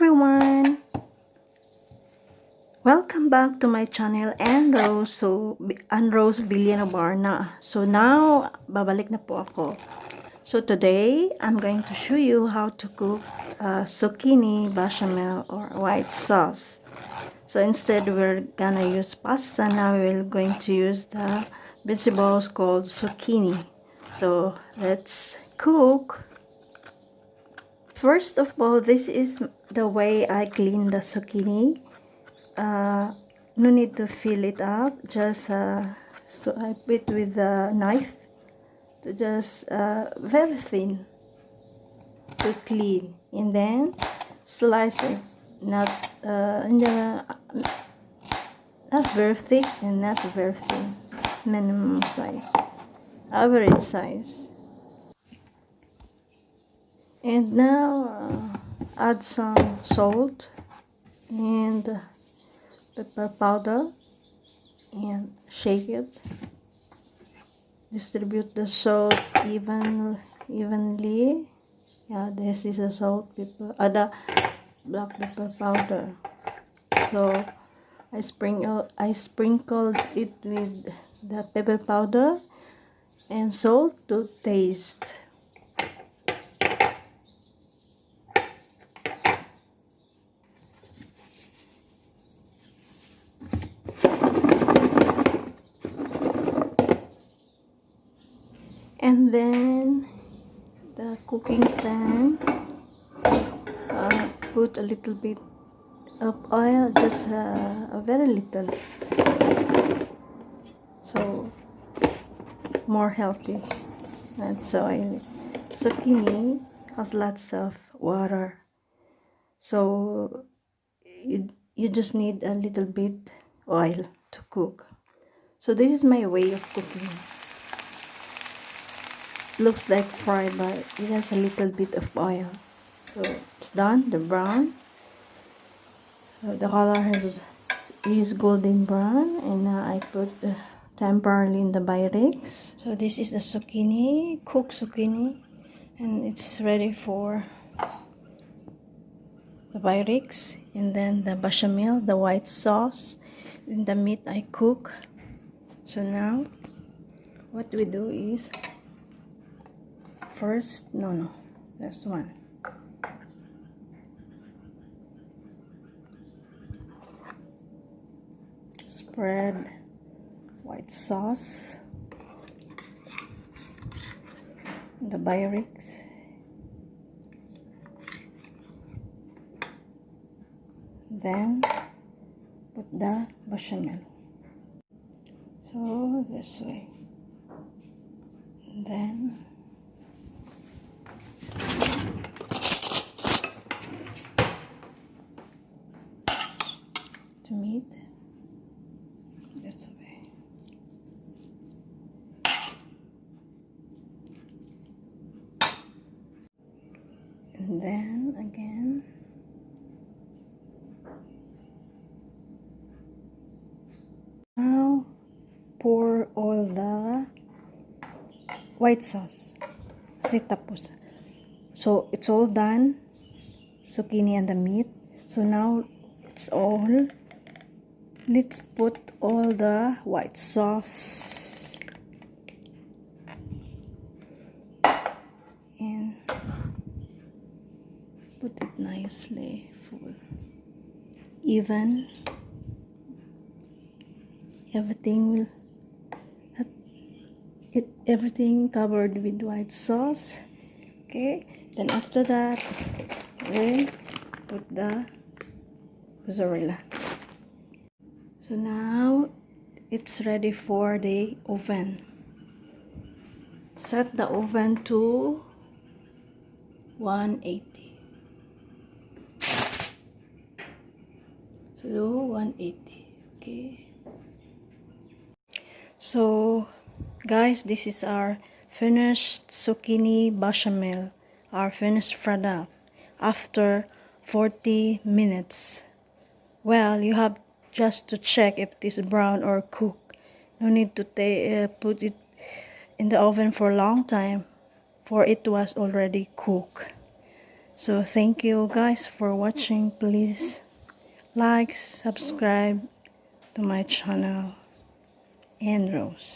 everyone! Welcome back to my channel and Rose Villanueva na. So now, babalik na po ako. So today, I'm going to show you how to cook zucchini bechamel or white sauce. So instead, we're gonna use pasta. Now we're going to use the vegetables called zucchini. So let's cook. First of all, this is the way I clean the zucchini. No need to fill it up, just so I put with the knife to just very thin to clean, and then slice it, not not very thick and not very thin, minimum size, average size. And now add some salt and pepper powder and shake it. Distribute the salt evenly. Yeah, this is a salt pepper, the black pepper powder. So I sprinkled it with the pepper powder and salt to taste. And then the cooking pan, put a little bit of oil, just a very little, so more healthy, not so oily. Zucchini has lots of water, so you just need a little bit oil to cook. So this is my way of cooking. Looks like fried, but it has a little bit of oil. So it's done, the brown. So the color is golden brown, and now I put temporarily in the Pyrex. So this is the zucchini, cooked zucchini, and it's ready for the Pyrex. And then the bechamel, the white sauce, and the meat I cook. So now what we do is first, that's one. Spread white sauce, the Pyrex, then put the bechamel. So this way, and then to meat this way. And then again now pour all the white sauce. So it's all done, zucchini and the meat. So now it's all, let's put all the white sauce and put it nicely full, even. Everything covered with white sauce. Okay, then after that we put the mozzarella. So now it's ready for the oven. Set the oven to 180. So 180. Okay. So guys, this is our finished zucchini bechamel, our finished product after 40 minutes. Well, you have just to check if it is brown or cooked. No need to put it in the oven for a long time, for it was already cooked. So thank you guys for watching. Please like, subscribe to my channel, and Rose.